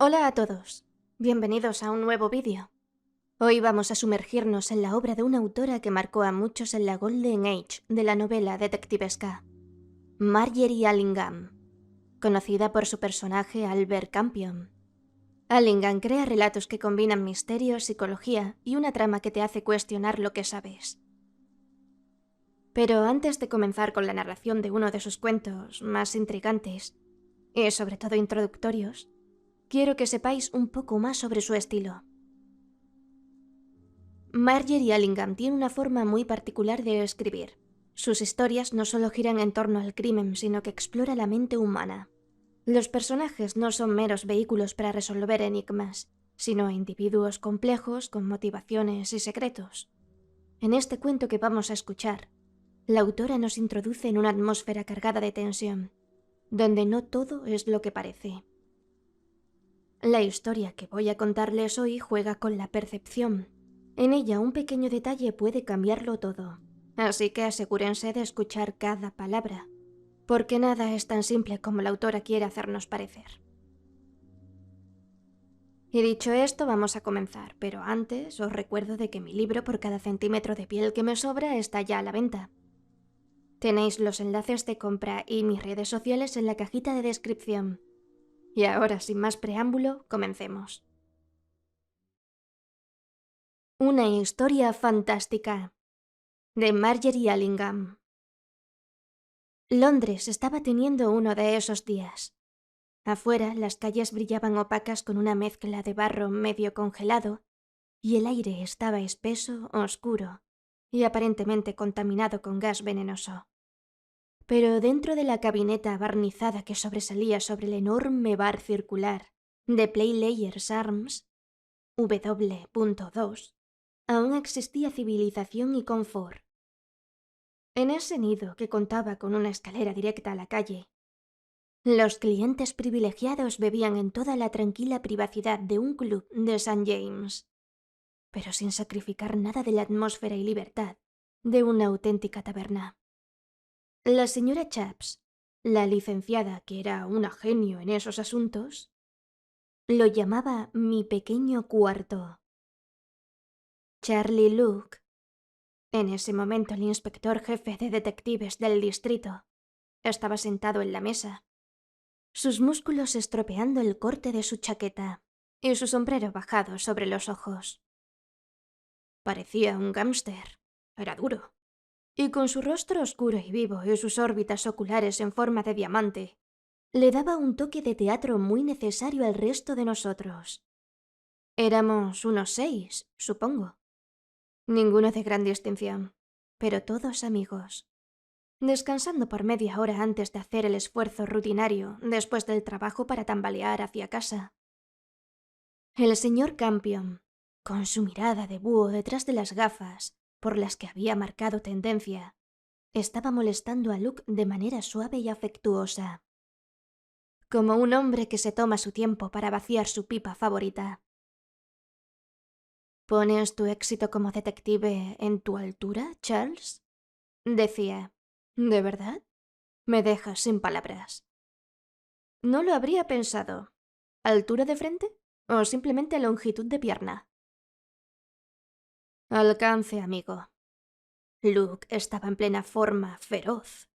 Hola a todos, bienvenidos a un nuevo vídeo. Hoy vamos a sumergirnos en la obra de una autora que marcó a muchos en la Golden Age de la novela detectivesca, Margery Allingham, conocida por su personaje Albert Campion. Allingham crea relatos que combinan misterio, psicología y una trama que te hace cuestionar lo que sabes. Pero antes de comenzar con la narración de uno de sus cuentos más intrigantes, y sobre todo introductorios, quiero que sepáis un poco más sobre su estilo. Margery Allingham tiene una forma muy particular de escribir. Sus historias no solo giran en torno al crimen, sino que explora la mente humana. Los personajes no son meros vehículos para resolver enigmas, sino individuos complejos con motivaciones y secretos. En este cuento que vamos a escuchar, la autora nos introduce en una atmósfera cargada de tensión, donde no todo es lo que parece. La historia que voy a contarles hoy juega con la percepción. En ella un pequeño detalle puede cambiarlo todo, así que asegúrense de escuchar cada palabra, porque nada es tan simple como la autora quiere hacernos parecer. Y dicho esto, vamos a comenzar, pero antes os recuerdo de que mi libro Por cada centímetro de piel que me sobra está ya a la venta. Tenéis los enlaces de compra y mis redes sociales en la cajita de descripción. Y ahora, sin más preámbulo, comencemos. Una historia fantástica, de Margery Allingham. Londres estaba teniendo uno de esos días. Afuera, las calles brillaban opacas con una mezcla de barro medio congelado, y el aire estaba espeso, oscuro, y aparentemente contaminado con gas venenoso. Pero dentro de la cabineta barnizada que sobresalía sobre el enorme bar circular de Playlayers Arms, W.2, aún existía civilización y confort. En ese nido, que contaba con una escalera directa a la calle, los clientes privilegiados bebían en toda la tranquila privacidad de un club de St. James, pero sin sacrificar nada de la atmósfera y libertad de una auténtica taberna. La señora Chaps, la licenciada que era una genio en esos asuntos, lo llamaba mi pequeño cuarto. Charlie Luke, en ese momento el inspector jefe de detectives del distrito, estaba sentado en la mesa, sus músculos estropeando el corte de su chaqueta y su sombrero bajado sobre los ojos. Parecía un gángster, era duro, y con su rostro oscuro y vivo y sus órbitas oculares en forma de diamante, le daba un toque de teatro muy necesario al resto de nosotros. Éramos unos 6, supongo. Ninguno de gran distinción, pero todos amigos. Descansando por media hora antes de hacer el esfuerzo rutinario después del trabajo para tambalear hacia casa. El señor Campion, con su mirada de búho detrás de las gafas por las que había marcado tendencia, estaba molestando a Luke de manera suave y afectuosa, como un hombre que se toma su tiempo para vaciar su pipa favorita. ¿Pones tu éxito como detective en tu altura, Charles?, decía. ¿De verdad? Me dejas sin palabras. No lo habría pensado. ¿Altura de frente? ¿O simplemente longitud de pierna? Alcance, amigo. Luke estaba en plena forma feroz,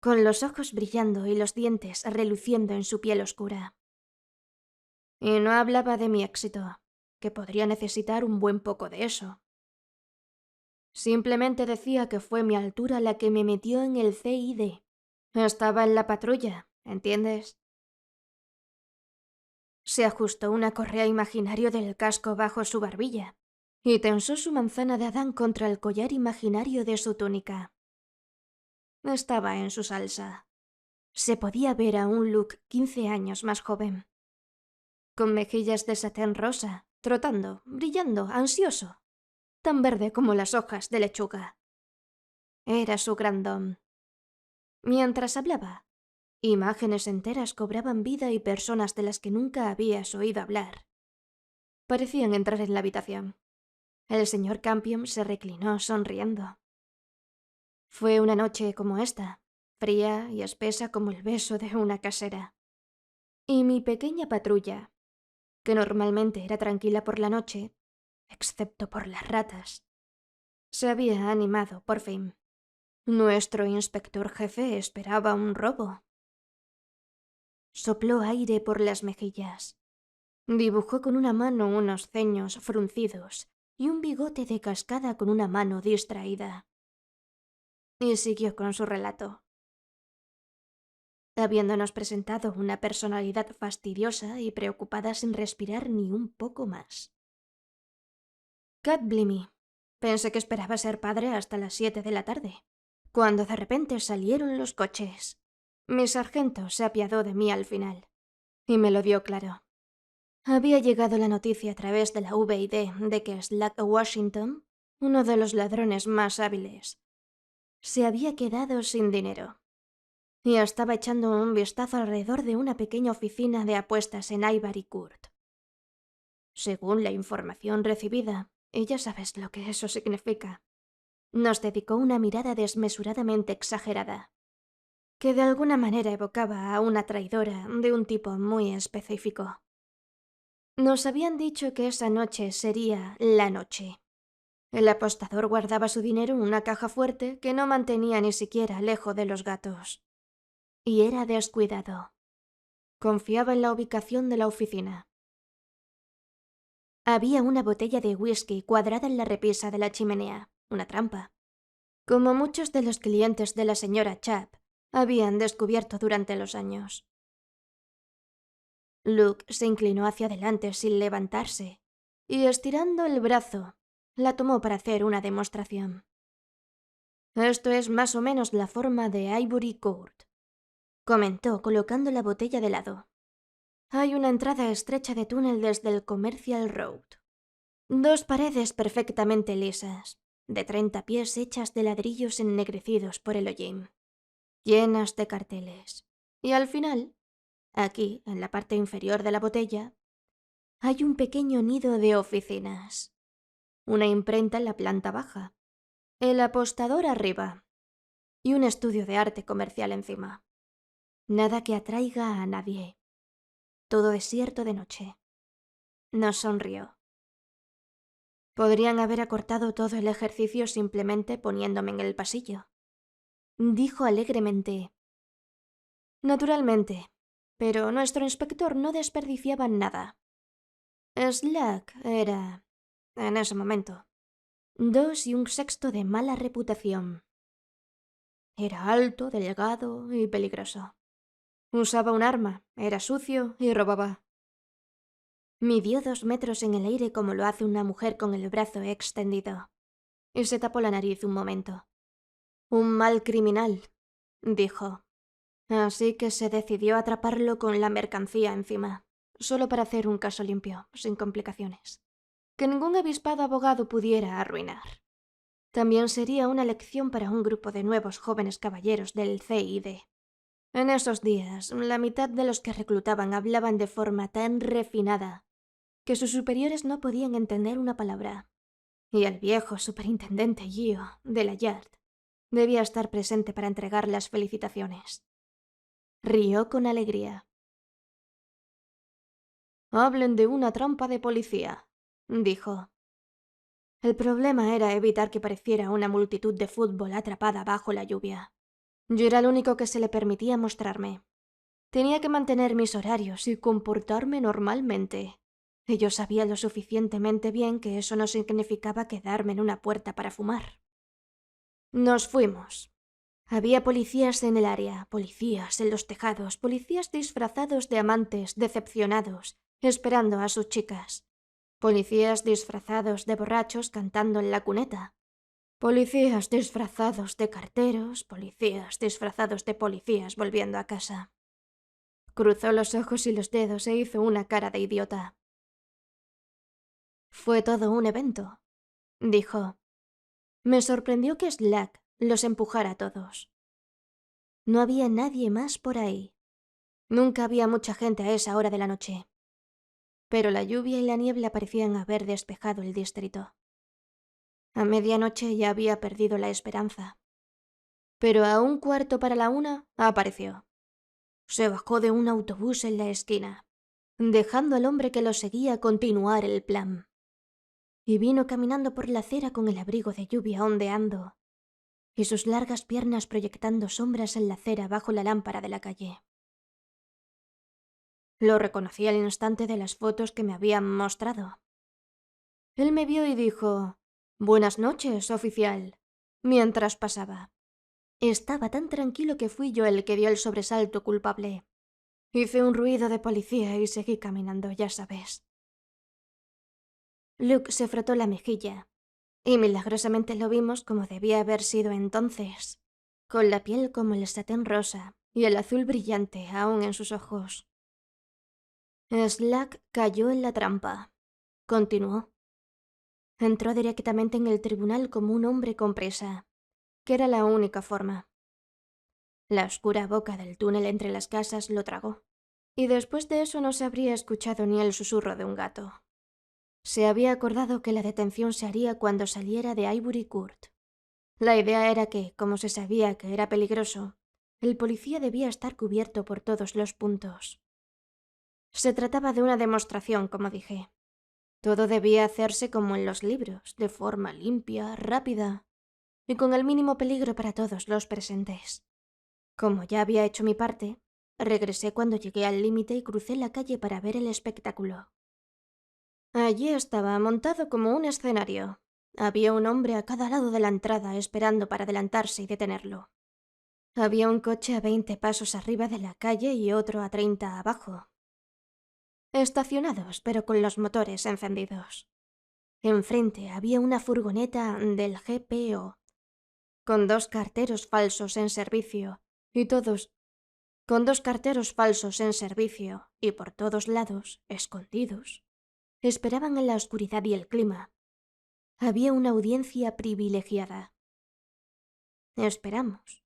con los ojos brillando y los dientes reluciendo en su piel oscura. Y no hablaba de mi éxito, que podría necesitar un buen poco de eso. Simplemente decía que fue mi altura la que me metió en el CID. Estaba en la patrulla, ¿entiendes? Se ajustó una correa imaginario del casco bajo su barbilla y tensó su manzana de Adán contra el collar imaginario de su túnica. Estaba en su salsa. Se podía ver a un Luke 15 años más joven, con mejillas de satén rosa, trotando, brillando, ansioso, tan verde como las hojas de lechuga. Era su gran don. Mientras hablaba, imágenes enteras cobraban vida y personas de las que nunca habías oído hablar parecían entrar en la habitación. El señor Campion se reclinó sonriendo. Fue una noche como esta, fría y espesa como el beso de una casera. Y mi pequeña patrulla, que normalmente era tranquila por la noche, excepto por las ratas, se había animado por fin. Nuestro inspector jefe esperaba un robo. Sopló aire por las mejillas. Dibujó con una mano unos ceños fruncidos y un bigote de cascada con una mano distraída. Y siguió con su relato. Habiéndonos presentado una personalidad fastidiosa y preocupada sin respirar ni un poco más. Cat Blimey. Pensé que esperaba ser padre hasta las 7 de la tarde, cuando de repente salieron los coches. Mi sargento se apiadó de mí al final, y me lo dio claro. Había llegado la noticia a través de la VID de que Slack Washington, uno de los ladrones más hábiles, se había quedado sin dinero. Y estaba echando un vistazo alrededor de una pequeña oficina de apuestas en Ivory Court. Según la información recibida, y ya sabes lo que eso significa, nos dedicó una mirada desmesuradamente exagerada, que de alguna manera evocaba a una traidora de un tipo muy específico. Nos habían dicho que esa noche sería la noche. El apostador guardaba su dinero en una caja fuerte que no mantenía ni siquiera lejos de los gatos. Y era descuidado. Confiaba en la ubicación de la oficina. Había una botella de whisky cuadrada en la repisa de la chimenea, una trampa. Como muchos de los clientes de la señora Chapp habían descubierto durante los años. Luke se inclinó hacia adelante sin levantarse y, estirando el brazo, la tomó para hacer una demostración. Esto es más o menos la forma de Ivory Court, comentó colocando la botella de lado. Hay una entrada estrecha de túnel desde el Commercial Road. 2 paredes perfectamente lisas, de 30 pies hechas de ladrillos ennegrecidos por el hollín, llenas de carteles. Y al final, aquí, en la parte inferior de la botella, hay un pequeño nido de oficinas. Una imprenta en la planta baja, el apostador arriba y un estudio de arte comercial encima. Nada que atraiga a nadie. Todo desierto de noche. Nos sonrió. Podrían haber acortado todo el ejercicio simplemente poniéndome en el pasillo. Dijo alegremente. Naturalmente, pero nuestro inspector no desperdiciaba nada. Slack era, en ese momento, 2 1/6 de mala reputación. Era alto, delgado y peligroso. Usaba un arma, era sucio y robaba. Midió 2 metros en el aire como lo hace una mujer con el brazo extendido, y se tapó la nariz un momento. Un mal criminal, dijo. Así que se decidió a atraparlo con la mercancía encima, solo para hacer un caso limpio, sin complicaciones, que ningún avispado abogado pudiera arruinar. También sería una lección para un grupo de nuevos jóvenes caballeros del CID. En esos días, la mitad de los que reclutaban hablaban de forma tan refinada que sus superiores no podían entender una palabra. Y el viejo superintendente Gio, de la Yard, debía estar presente para entregar las felicitaciones. Rió con alegría. «Hablen de una trampa de policía», dijo. El problema era evitar que pareciera una multitud de fútbol atrapada bajo la lluvia. Yo era el único que se le permitía mostrarme. Tenía que mantener mis horarios y comportarme normalmente. Y yo sabía lo suficientemente bien que eso no significaba quedarme en una puerta para fumar. Nos fuimos. Había policías en el área, policías en los tejados, policías disfrazados de amantes decepcionados, esperando a sus chicas. Policías disfrazados de borrachos cantando en la cuneta. Policías disfrazados de carteros, policías disfrazados de policías volviendo a casa. Cruzó los ojos y los dedos e hizo una cara de idiota. Fue todo un evento, dijo. Me sorprendió que Slack los empujara a todos. No había nadie más por ahí. Nunca había mucha gente a esa hora de la noche. Pero la lluvia y la niebla parecían haber despejado el distrito. A medianoche ya había perdido la esperanza. Pero a 1:15 para la 1 apareció. Se bajó de un autobús en la esquina, dejando al hombre que lo seguía continuar el plan. Y vino caminando por la acera con el abrigo de lluvia ondeando, y sus largas piernas proyectando sombras en la acera bajo la lámpara de la calle. Lo reconocí al instante de las fotos que me habían mostrado. Él me vio y dijo: «Buenas noches, oficial», mientras pasaba. Estaba tan tranquilo que fui yo el que dio el sobresalto culpable. Hice un ruido de policía y seguí caminando, ya sabes. Luke se frotó la mejilla, y milagrosamente lo vimos como debía haber sido entonces, con la piel como el satén rosa y el azul brillante aún en sus ojos. Slack cayó en la trampa, continuó. Entró directamente en el tribunal como un hombre con prisa, que era la única forma. La oscura boca del túnel entre las casas lo tragó, y después de eso no se habría escuchado ni el susurro de un gato. Se había acordado que la detención se haría cuando saliera de Ivory Court. La idea era que, como se sabía que era peligroso, el policía debía estar cubierto por todos los puntos. Se trataba de una demostración, como dije. Todo debía hacerse como en los libros, de forma limpia, rápida y con el mínimo peligro para todos los presentes. Como ya había hecho mi parte, regresé cuando llegué al límite y crucé la calle para ver el espectáculo. Allí estaba, montado como un escenario. Había un hombre a cada lado de la entrada esperando para adelantarse y detenerlo. Había un coche a 20 pasos arriba de la calle y otro a 30 abajo. Estacionados, pero con los motores encendidos. Enfrente había una furgoneta del GPO, con 2 carteros falsos en servicio, y por todos lados, escondidos, esperaban en la oscuridad y el clima. Había una audiencia privilegiada. Esperamos.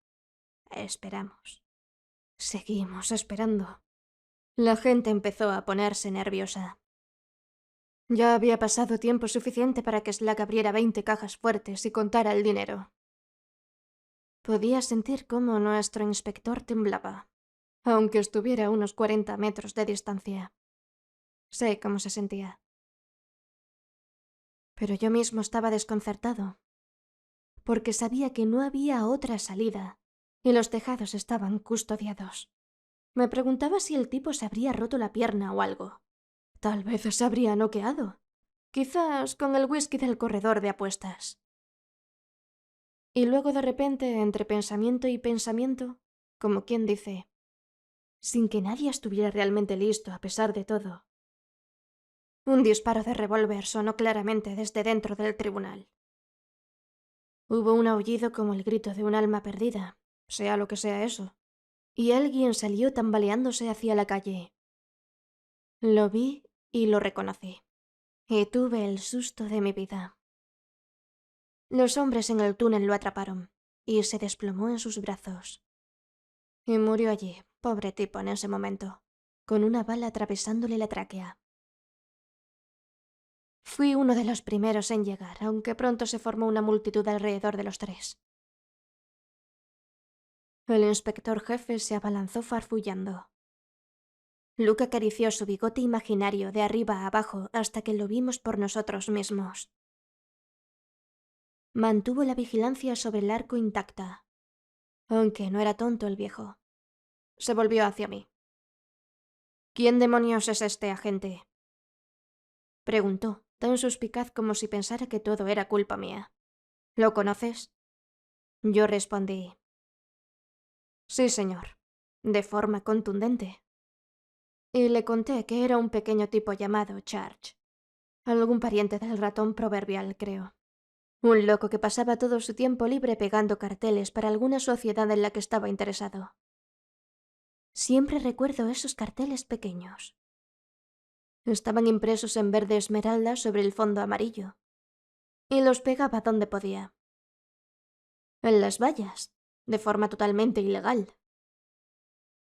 Seguimos esperando. La gente empezó a ponerse nerviosa. Ya había pasado tiempo suficiente para que Slack abriera 20 cajas fuertes y contara el dinero. Podía sentir cómo nuestro inspector temblaba, aunque estuviera a unos 40 metros de distancia. Sé cómo se sentía. Pero yo mismo estaba desconcertado, porque sabía que no había otra salida y los tejados estaban custodiados. Me preguntaba si el tipo se habría roto la pierna o algo. Tal vez se habría noqueado. Quizás con el whisky del corredor de apuestas. Y luego de repente, entre pensamiento y pensamiento, como quien dice, sin que nadie estuviera realmente listo a pesar de todo, un disparo de revólver sonó claramente desde dentro del tribunal. Hubo un aullido como el grito de un alma perdida, sea lo que sea eso, y alguien salió tambaleándose hacia la calle. Lo vi y lo reconocí, y tuve el susto de mi vida. Los hombres en el túnel lo atraparon, y se desplomó en sus brazos. Y murió allí, pobre tipo, en ese momento, con una bala atravesándole la tráquea. Fui uno de los primeros en llegar, aunque pronto se formó una multitud alrededor de los 3. El inspector jefe se abalanzó farfullando. Luke acarició su bigote imaginario de arriba a abajo hasta que lo vimos por nosotros mismos. Mantuvo la vigilancia sobre el arco intacta, aunque no era tonto el viejo. Se volvió hacia mí. «¿Quién demonios es este agente?», preguntó, tan suspicaz como si pensara que todo era culpa mía. «¿Lo conoces?». Yo respondí: «Sí, señor», de forma contundente. Y le conté que era un pequeño tipo llamado Charge. Algún pariente del ratón proverbial, creo. Un loco que pasaba todo su tiempo libre pegando carteles para alguna sociedad en la que estaba interesado. Siempre recuerdo esos carteles pequeños. Estaban impresos en verde esmeralda sobre el fondo amarillo, y los pegaba donde podía. En las vallas, de forma totalmente ilegal.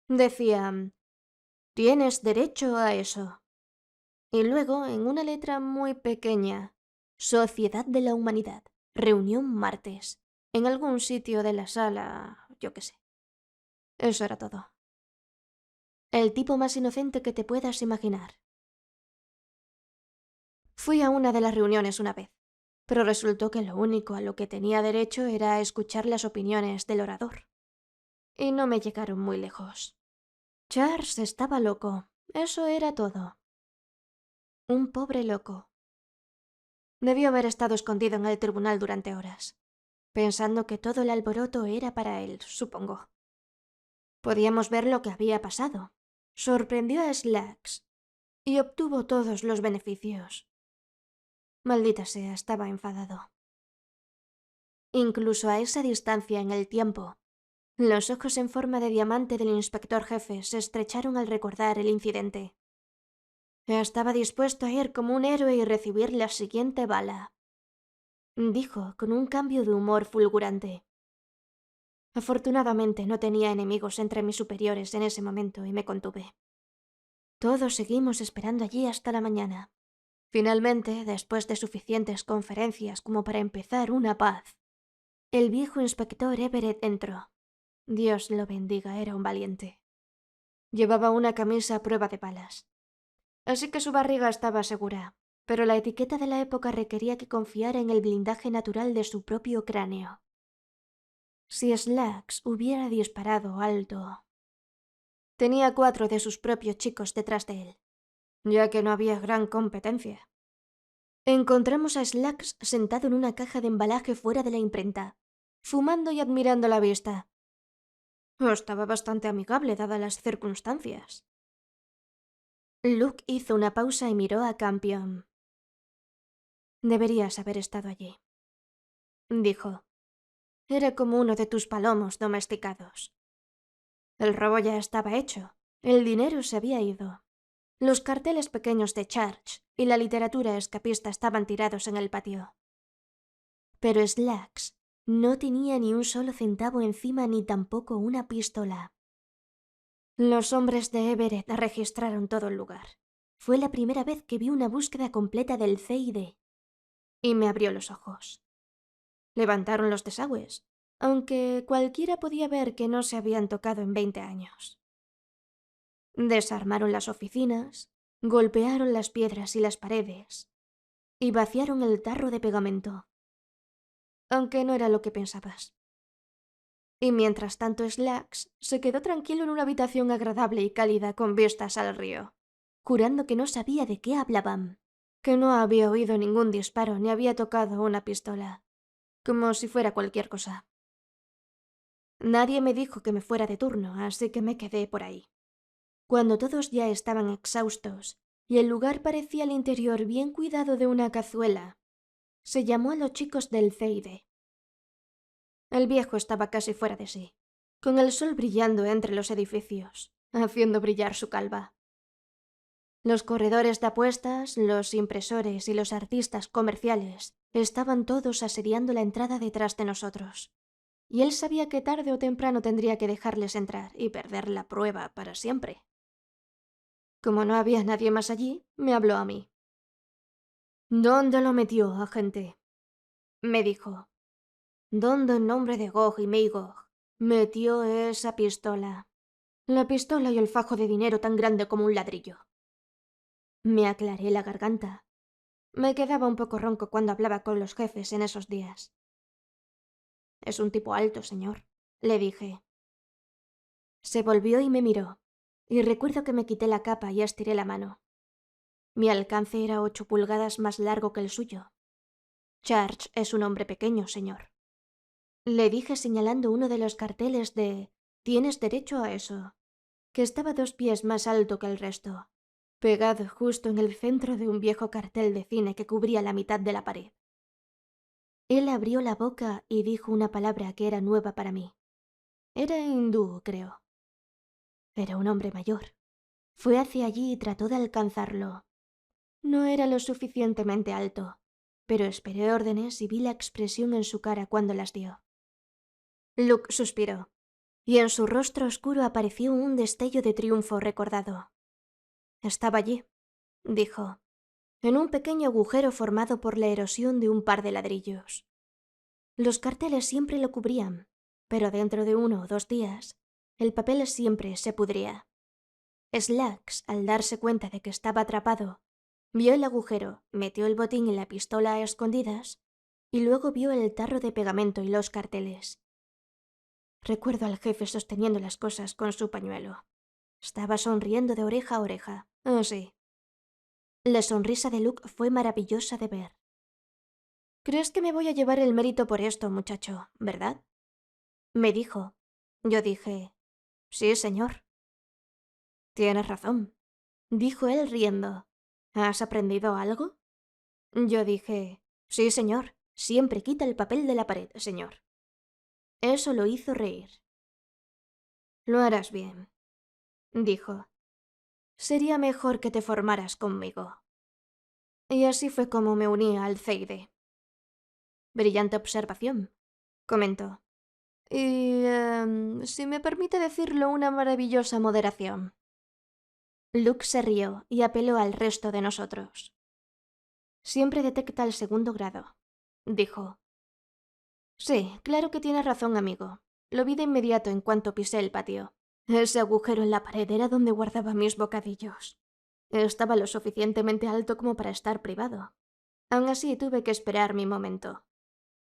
Decían: «Tienes derecho a eso». Y luego, en una letra muy pequeña: «Sociedad de la Humanidad, reunión martes», en algún sitio de la sala, yo qué sé. Eso era todo. El tipo más inocente que te puedas imaginar. Fui a una de las reuniones una vez, pero resultó que lo único a lo que tenía derecho era escuchar las opiniones del orador. Y no me llegaron muy lejos. Charles estaba loco, eso era todo. Un pobre loco. Debió haber estado escondido en el tribunal durante horas, pensando que todo el alboroto era para él, supongo. Podíamos ver lo que había pasado. Sorprendió a Slacks y obtuvo todos los beneficios. Maldita sea, estaba enfadado. Incluso a esa distancia en el tiempo, los ojos en forma de diamante del inspector jefe se estrecharon al recordar el incidente. Estaba dispuesto a ir como un héroe y recibir la siguiente bala, dijo con un cambio de humor fulgurante. Afortunadamente no tenía enemigos entre mis superiores en ese momento y me contuve. Todos seguimos esperando allí hasta la mañana. Finalmente, después de suficientes conferencias como para empezar una paz, el viejo inspector Everett entró. Dios lo bendiga, era un valiente. Llevaba una camisa a prueba de balas. Así que su barriga estaba segura, pero la etiqueta de la época requería que confiara en el blindaje natural de su propio cráneo. Si Slacks hubiera disparado alto... Tenía 4 de sus propios chicos detrás de él, ya que no había gran competencia. Encontramos a Slacks sentado en una caja de embalaje fuera de la imprenta, fumando y admirando la vista. Estaba bastante amigable dadas las circunstancias. Luke hizo una pausa y miró a Campion. Deberías haber estado allí, dijo. Era como uno de tus palomos domesticados. El robo ya estaba hecho. El dinero se había ido. Los carteles pequeños de Charge y la literatura escapista estaban tirados en el patio. Pero Slacks no tenía ni un solo centavo encima ni tampoco una pistola. Los hombres de Everett registraron todo el lugar. Fue la primera vez que vi una búsqueda completa del CID. Y me abrió los ojos. Levantaron los desagües, aunque cualquiera podía ver que no se habían tocado en 20 años. Desarmaron las oficinas, golpearon las piedras y las paredes, y vaciaron el tarro de pegamento. Aunque no era lo que pensabas. Y mientras tanto Slacks se quedó tranquilo en una habitación agradable y cálida con vistas al río, jurando que no sabía de qué hablaban, que no había oído ningún disparo ni había tocado una pistola, como si fuera cualquier cosa. Nadie me dijo que me fuera de turno, así que me quedé por ahí. Cuando todos ya estaban exhaustos y el lugar parecía al interior bien cuidado de una cazuela, se llamó a los chicos del CID. El viejo estaba casi fuera de sí, con el sol brillando entre los edificios, haciendo brillar su calva. Los corredores de apuestas, los impresores y los artistas comerciales estaban todos asediando la entrada detrás de nosotros. Y él sabía que tarde o temprano tendría que dejarles entrar y perder la prueba para siempre. Como no había nadie más allí, me habló a mí. ¿Dónde lo metió, agente? Me dijo. ¿Dónde en nombre de Gog y Magog metió esa pistola? La pistola y el fajo de dinero tan grande como un ladrillo. Me aclaré la garganta. Me quedaba un poco ronco cuando hablaba con los jefes en esos días. Es un tipo alto, señor, le dije. Se volvió y me miró, y recuerdo que me quité la capa y estiré la mano. Mi alcance era 8 pulgadas más largo que el suyo. Charge es un hombre pequeño, señor. Le dije señalando uno de los carteles de «Tienes derecho a eso», que estaba 2 pies más alto que el resto, pegado justo en el centro de un viejo cartel de cine que cubría la mitad de la pared. Él abrió la boca y dijo una palabra que era nueva para mí. Era hindú, creo. Era un hombre mayor. Fue hacia allí y trató de alcanzarlo. No era lo suficientemente alto, pero esperé órdenes y vi la expresión en su cara cuando las dio. Luke suspiró, y en su rostro oscuro apareció un destello de triunfo recordado. Estaba allí, dijo, en un pequeño agujero formado por la erosión de un par de ladrillos. Los carteles siempre lo cubrían, pero dentro de 1 o 2 días, el papel siempre se pudría. Slacks, al darse cuenta de que estaba atrapado, vio el agujero, metió el botín y la pistola a escondidas, y luego vio el tarro de pegamento y los carteles. Recuerdo al jefe sosteniendo las cosas con su pañuelo. Estaba sonriendo de oreja a oreja. Oh, sí. La sonrisa de Luke fue maravillosa de ver. «¿Crees que me voy a llevar el mérito por esto, muchacho, verdad?», me dijo. Yo dije: «Sí, señor». «Tienes razón», dijo él riendo. «¿Has aprendido algo?». Yo dije: «Sí, señor. Siempre quita el papel de la pared, señor». Eso lo hizo reír. «Lo harás bien», dijo. «Sería mejor que te formaras conmigo». Y así fue como me uní al CID. «Brillante observación», comentó. «Y, si me permite decirlo, una maravillosa moderación». Luke se rió y apeló al resto de nosotros. «Siempre detecta el segundo grado», dijo. «Sí, claro que tienes razón, amigo. Lo vi de inmediato en cuanto pisé el patio. Ese agujero en la pared era donde guardaba mis bocadillos. Estaba lo suficientemente alto como para estar privado. Aún así tuve que esperar mi momento.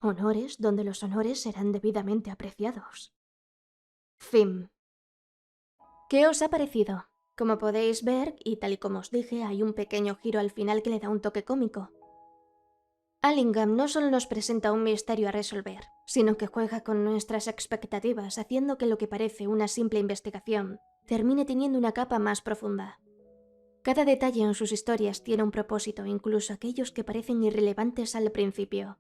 Honores donde los honores serán debidamente apreciados». Fin. ¿Qué os ha parecido? Como podéis ver, y tal y como os dije, hay un pequeño giro al final que le da un toque cómico. Allingham no solo nos presenta un misterio a resolver, sino que juega con nuestras expectativas, haciendo que lo que parece una simple investigación termine teniendo una capa más profunda. Cada detalle en sus historias tiene un propósito, incluso aquellos que parecen irrelevantes al principio.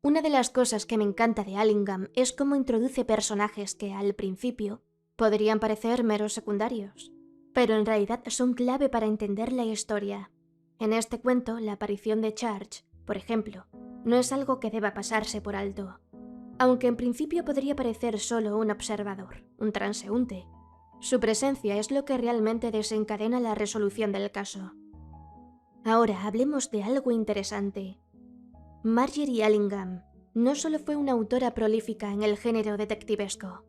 Una de las cosas que me encanta de Allingham es cómo introduce personajes que, al principio, podrían parecer meros secundarios, pero en realidad son clave para entender la historia. En este cuento, la aparición de Charge, por ejemplo, no es algo que deba pasarse por alto. Aunque en principio podría parecer solo un observador, un transeúnte, su presencia es lo que realmente desencadena la resolución del caso. Ahora hablemos de algo interesante. Marjorie Allingham no solo fue una autora prolífica en el género detectivesco,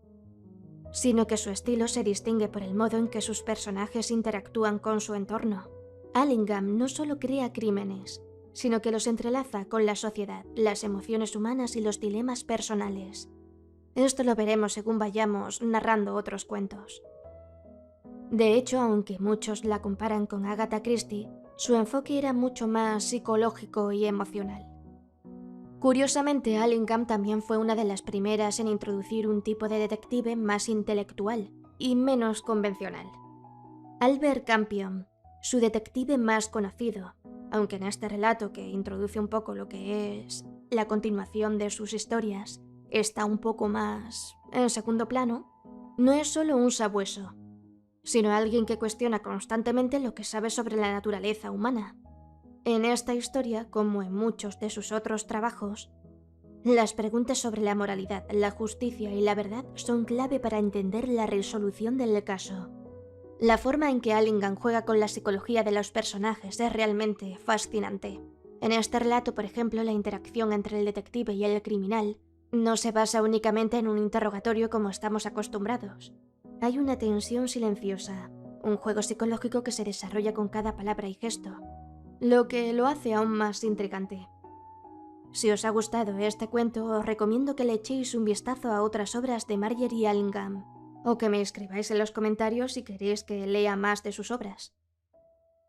sino que su estilo se distingue por el modo en que sus personajes interactúan con su entorno. Allingham no solo crea crímenes, sino que los entrelaza con la sociedad, las emociones humanas y los dilemas personales. Esto lo veremos según vayamos narrando otros cuentos. De hecho, aunque muchos la comparan con Agatha Christie, su enfoque era mucho más psicológico y emocional. Curiosamente, Allingham también fue una de las primeras en introducir un tipo de detective más intelectual y menos convencional. Albert Campion, su detective más conocido, aunque en este relato que introduce un poco lo que es la continuación de sus historias, está un poco más en segundo plano, no es solo un sabueso, sino alguien que cuestiona constantemente lo que sabe sobre la naturaleza humana. En esta historia, como en muchos de sus otros trabajos, las preguntas sobre la moralidad, la justicia y la verdad son clave para entender la resolución del caso. La forma en que Allingham juega con la psicología de los personajes es realmente fascinante. En este relato, por ejemplo, la interacción entre el detective y el criminal no se basa únicamente en un interrogatorio como estamos acostumbrados. Hay una tensión silenciosa, un juego psicológico que se desarrolla con cada palabra y gesto, lo que lo hace aún más intrigante. Si os ha gustado este cuento, os recomiendo que le echéis un vistazo a otras obras de Marjorie Allingham, o que me escribáis en los comentarios si queréis que lea más de sus obras.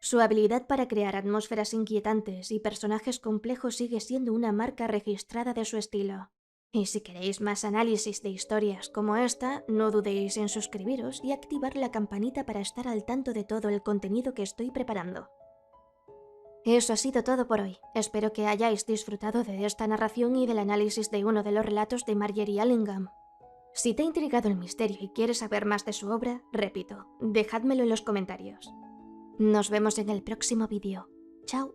Su habilidad para crear atmósferas inquietantes y personajes complejos sigue siendo una marca registrada de su estilo. Y si queréis más análisis de historias como esta, no dudéis en suscribiros y activar la campanita para estar al tanto de todo el contenido que estoy preparando. Eso ha sido todo por hoy. Espero que hayáis disfrutado de esta narración y del análisis de uno de los relatos de Marjorie Allingham. Si te ha intrigado el misterio y quieres saber más de su obra, repito, dejádmelo en los comentarios. Nos vemos en el próximo vídeo. Chao.